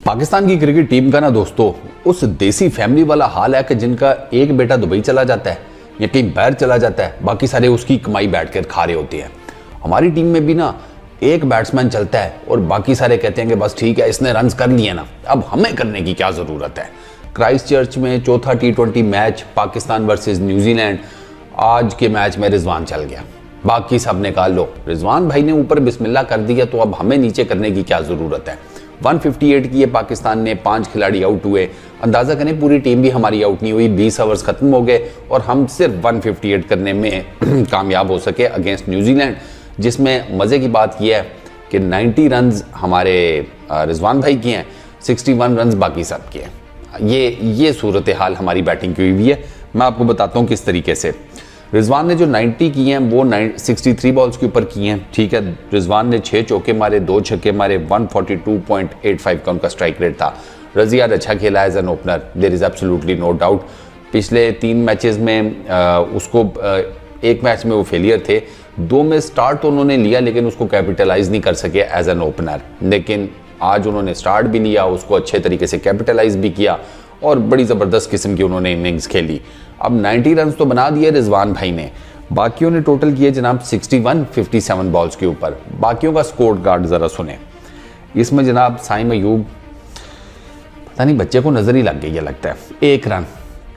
पाकिस्तान की cricket team का ना दोस्तों उस देसी फैमिली वाला हाल है कि जिनका एक बेटा दुबई चला जाता है या कहीं बाहर चला जाता है, बाकी सारे उसकी कमाई बैठकर खा रहे होते हैं। हमारी टीम में भी ना एक बैट्समैन चलता है और बाकी सारे कहते हैं कि बस ठीक है, इसने रन्स कर लिए ना, अब हमें करने की क्या ज़रूरत है। क्राइस्ट चर्च में चौथा T20 match Pakistan versus New Zealand, आज के मैच में रिजवान चल गया, बाकी सब निकाल लो। रिजवान भाई ने ऊपर बिस्मिल्लाह कर दिया तो अब हमें नीचे करने की क्या ज़रूरत है। 158 किए पाकिस्तान ने, 5 खिलाड़ी आउट हुए। अंदाज़ा करें पूरी टीम भी हमारी आउट नहीं हुई, 20 ओवर्स खत्म हो गए और हम सिर्फ 158 करने में कामयाब हो सके अगेंस्ट न्यूजीलैंड, जिसमें मज़े की बात यह है कि 90 रन्स हमारे रिजवान भाई की हैं, 61 रन्स बाकी सब के हैं। ये सूरत हाल हमारी बैटिंग की हुई है। मैं आपको बताता हूँ किस तरीके से। रिजवान ने जो 90 किए हैं वो 63 बॉल्स के ऊपर किए हैं, ठीक है। रिजवान ने 6 चौके मारे, 2 छक्के मारे, 142.85 का उनका स्ट्राइक रेट था। रज़िया अच्छा खेला as an opener, there is absolutely no doubt. पिछले 3 मैचेस में उसको एक मैच में वो फेलियर थे, 2 में स्टार्ट तो उन्होंने लिया लेकिन उसको कैपिटलाइज नहीं कर सके एज एन ओपनर। लेकिन आज उन्होंने स्टार्ट भी लिया, उसको अच्छे तरीके से कैपिटलाइज भी किया और बड़ी ज़बरदस्त किस्म की उन्होंने इनिंग्स खेली। अब 90 रन्स तो बना दिए रिजवान भाई ने, बाकियों ने टोटल किए जनाब 61 57 बॉल्स के ऊपर। बाकियों का स्कोर कार्ड ज़रा सुने। इसमें जनाब साइम अयूब, पता नहीं बच्चे को नज़र ही लग गई है लगता है, 1 रन,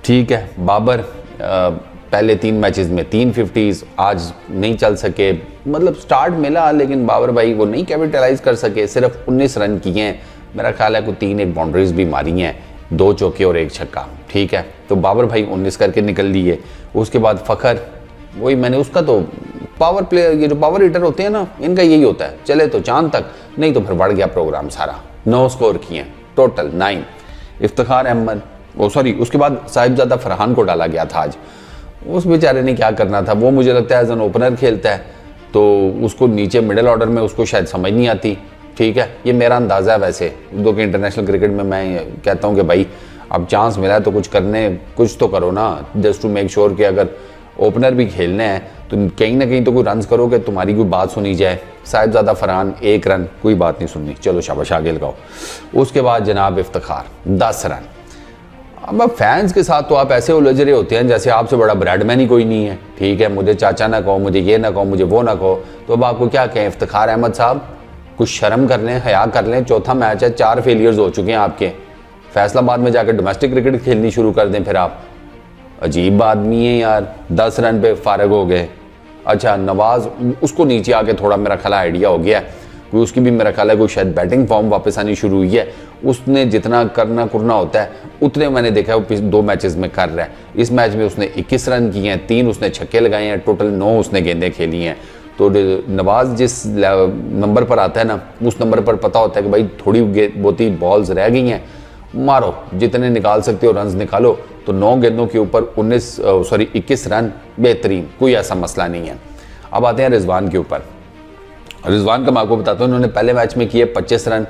ठीक है। बाबर पहले 3 मैचेस में 3 50s, आज नहीं चल सके, मतलब स्टार्ट मिला लेकिन बाबर भाई वो नहीं कैपिटलाइज कर सके, सिर्फ 19 रन किए हैं। मेरा ख्याल है कोई 3 एक बाउंड्रीज भी मारी हैं, 2 चौके और 1 छक्का, ठीक है। तो बाबर भाई 19 करके निकल लिए। उसके बाद फ़खर, वही मैंने उसका तो पावर प्लेयर, ये जो पावर हिटर होते हैं ना, इनका यही होता है, चले तो चांद तक, नहीं तो फिर बढ़ गया प्रोग्राम सारा। 9 स्कोर किए टोटल 9। इफ्तिखार अहमद, उसके बाद साहिबजादा फरहान को डाला गया था आज। उस बेचारे ने क्या करना था, वो मुझे लगता है एज एन ओपनर खेलता है तो उसको नीचे मिडिल ऑर्डर में उसको शायद समझ नहीं आती, ठीक है। ये मेरा अंदाज़ा है। वैसे दो कि इंटरनेशनल क्रिकेट में मैं कहता हूँ कि भाई अब चांस मिला है तो कुछ तो करो ना, जस्ट टू मेक श्योर कि अगर ओपनर भी खेलने हैं तो कहीं ना कहीं तो कोई रन्स करोगे, तुम्हारी कोई बात सुनी जाए। साहिबजादा फरहान 1 रन, कोई बात नहीं सुननी, चलो शाबाश आगे लगाओ। उसके बाद जनाब इफ्तिखार 10 रन। अब फैंस के साथ तो आप ऐसे उलझ रहे होते हैं जैसे आपसे बड़ा ब्रैडमैन ही कोई नहीं है, ठीक है। मुझे चाचा ना कहो, मुझे ये ना कहो, मुझे वो ना कहो, तो अब आपको क्या कहें। इफ्तिखार अहमद साहब कुछ शर्म कर लें, हया कर लें। चौथा मैच है, 4 फेलियर्स हो चुके हैं आपके। फैसलाबाद में जाकर डोमेस्टिक क्रिकेट खेलनी शुरू कर दें फिर आप। अजीब आदमी है यार, 10 रन पे फारग हो गए। अच्छा नवाज, उसको नीचे आके थोड़ा मेरा ख्याल आइडिया हो गया, कोई उसकी भी मेरा ख्याल है कोई शायद बैटिंग फॉर्म वापस आनी शुरू हुई है। उसने जितना करना होता है उतने मैंने देखा है वो 2 मैचेस में कर रहा है। इस मैच में उसने 21 रन किए हैं, 3 उसने छक्के लगाए हैं, टोटल 9 उसने गेंदें खेली हैं। तो नवाज जिस नंबर पर आता है ना, उस नंबर पर पता होता है कि भाई थोड़ी बहुत ही बॉल्स रह गई हैं, मारो, जितने निकाल सकते हो रन्स निकालो। तो 9 गेंदों के ऊपर 21 रन, बेहतरीन, कोई ऐसा मसला नहीं है। अब आते हैं रिजवान के ऊपर। रिजवान का मैं आपको बताता हूँ, इन्होंने पहले मैच में किए 25 रन,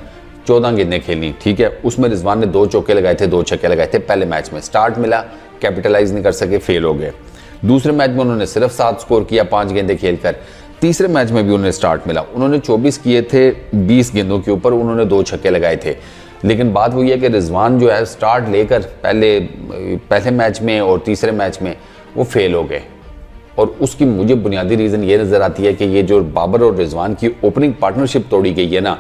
14 गेंदें खेली, ठीक है। उसमें रिजवान ने 2 चौके लगाए थे, 2 छक्के लगाए थे। पहले मैच में स्टार्ट मिला, कैपिटलाइज नहीं कर सके, फेल हो गए। दूसरे मैच में उन्होंने सिर्फ 7 स्कोर किया 5 गेंदें खेलकर। तीसरे मैच में भी उन्होंने स्टार्ट मिला, उन्होंने 24 किए थे 20 गेंदों के ऊपर, उन्होंने 2 छक्के लगाए थे। लेकिन बात वही है कि रिजवान जो है स्टार्ट लेकर पहले मैच में और तीसरे मैच में वो फेल हो गए। और उसकी मुझे बुनियादी रीज़न ये नज़र आती है कि ये जो बाबर और रिजवान की ओपनिंग पार्टनरशिप तोड़ी गई है ना,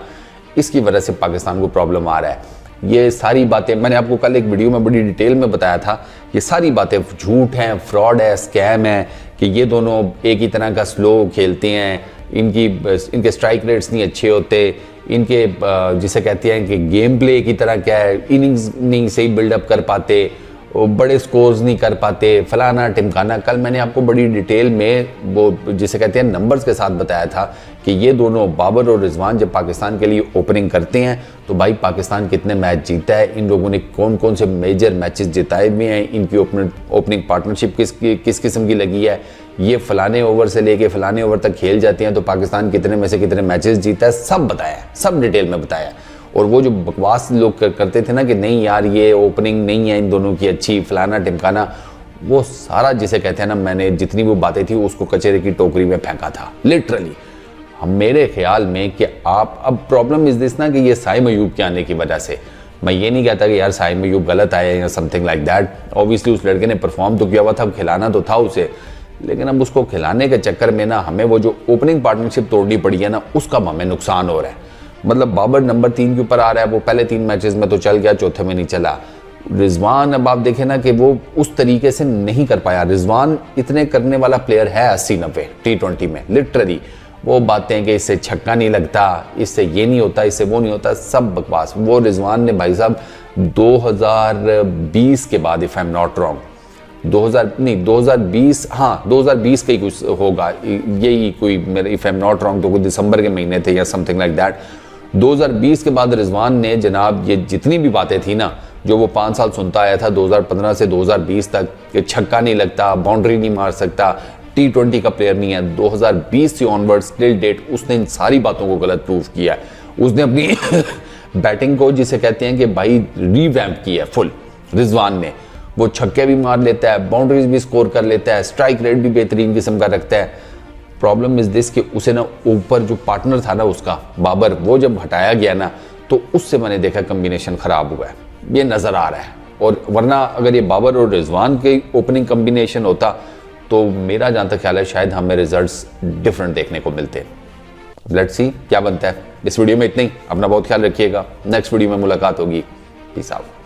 इसकी वजह से पाकिस्तान को प्रॉब्लम आ रहा है। ये सारी बातें मैंने आपको कल एक वीडियो में बड़ी डिटेल में बताया था, ये सारी बातें झूठ हैं, फ्रॉड है, स्कैम है, कि ये दोनों एक ही तरह का स्लो खेलते हैं, इनके स्ट्राइक रेट्स नहीं अच्छे होते, इनके जिसे कहते हैं कि गेम प्ले की तरह क्या है, इनिंग्स नहीं सही बिल्डअप कर पाते, बड़े स्कोर्स नहीं कर पाते, फलाना टिमकाना। कल मैंने आपको बड़ी डिटेल में वो जिसे कहते हैं नंबर्स के साथ बताया था कि ये दोनों बाबर और रिजवान जब पाकिस्तान के लिए ओपनिंग करते हैं तो भाई पाकिस्तान कितने मैच जीता है, इन लोगों ने कौन कौन से मेजर मैचेस जिताए हुए हैं, इनकी ओपनिंग पार्टनरशिप किस किस्म की लगी है, ये फलाने ओवर से लेके फलाने ओवर तक खेल जाते हैं तो पाकिस्तान कितने में से कितने मैचेस जीता है, सब बताया, सब डिटेल में बताया। और वो जो बकवास लोग करते थे ना कि नहीं यार ये ओपनिंग नहीं है इन दोनों की अच्छी, फलाना टिमकाना, वो सारा जिसे कहते हैं ना, मैंने जितनी वो बातें थी उसको कचरे की टोकरी में फेंका था लिटरली। हम मेरे ख्याल में कि आप अब प्रॉब्लम इज दिस ना कि ये साइम अयूब के आने की वजह से मैं ये नहीं कहता कि यार साइम अयूब गलत आया या समथिंग लाइक दैट। ऑब्वियसली उस लड़के ने परफॉर्म तो किया हुआ था, खिलाना तो था उसे, लेकिन अब उसको खिलाने के चक्कर में ना हमें वो जो ओपनिंग पार्टनरशिप तोड़नी पड़ी है ना, उसका हमें नुकसान हो रहा है। मतलब बाबर नंबर 3 के ऊपर आ रहा है, वो पहले 3 मैचेस में तो चल गया, चौथे में नहीं चला। रिजवान अब आप देखें ना कि वो उस तरीके से नहीं कर पाया। रिजवान इतने करने वाला प्लेयर है 80-90 T20 में, लिटरली वो बातें कि इससे छक्का नहीं लगता, इससे ये नहीं होता, इससे वो नहीं होता, सब बकवास। वो रिजवान ने भाई साहब 2020 के बाद, if I am not wrong, 2020 हाँ 2020 का ही कुछ होगा, यही कोई मेरे if I am not wrong तो कुछ दिसंबर के महीने थे या समथिंग लाइक दैट। 2020 के बाद रिजवान ने जनाब ये जितनी भी बातें थी ना, जो वो 5 साल सुनता आया था 2015 से 2020 तक, कि छक्का नहीं लगता, बाउंड्री नहीं मार सकता, T20 का प्लेयर नहीं है, 2020 से ऑनवर्ड्स टिल डेट उसने इन सारी बातों को गलत प्रूव किया है। उसने अपनी बैटिंग को, जिसे कहते हैं कि भाई, रीवैम्प किया है फुल। रिजवान ने वो छक्के भी मार लेता है, बाउंड्रीज भी स्कोर कर लेता है, स्ट्राइक रेट भी बेहतरीन किस्म का रखता है। प्रॉब्लम इज दिस कि उसे ना ऊपर जो पार्टनर था ना उसका, बाबर, वो जब हटाया गया ना तो उससे मैंने देखा कम्बिनेशन खराब हुआ है, ये नजर आ रहा है। और वरना अगर ये बाबर और रिजवान के ओपनिंग कम्बिनेशन होता तो मेरा जहां तक ख्याल है शायद हमें रिजल्ट्स डिफरेंट देखने को मिलते। लेट्स सी क्या बनता है। इस वीडियो में इतना ही। अपना बहुत ख्याल रखिएगा, नेक्स्ट वीडियो में मुलाकात होगी। Peace out.